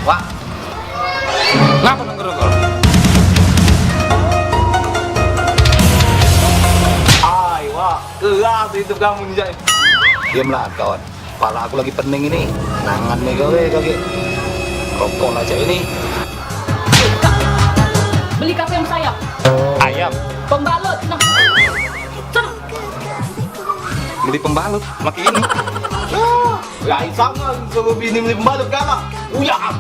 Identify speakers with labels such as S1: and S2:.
S1: Wah, ngapa nongkrong? Ay, wah, keras itu kamu nih, Jai. Diamlah kawan, kepala aku lagi pening ini. Nangan nih kau, rokok aja ini.
S2: Beli kafe yang saya.
S1: Ayam,
S2: Pembalut. Nah. Sana.
S1: beli pembalut, makin ini. Ya, sama suruh bini beli pembalut kalah. Uyak.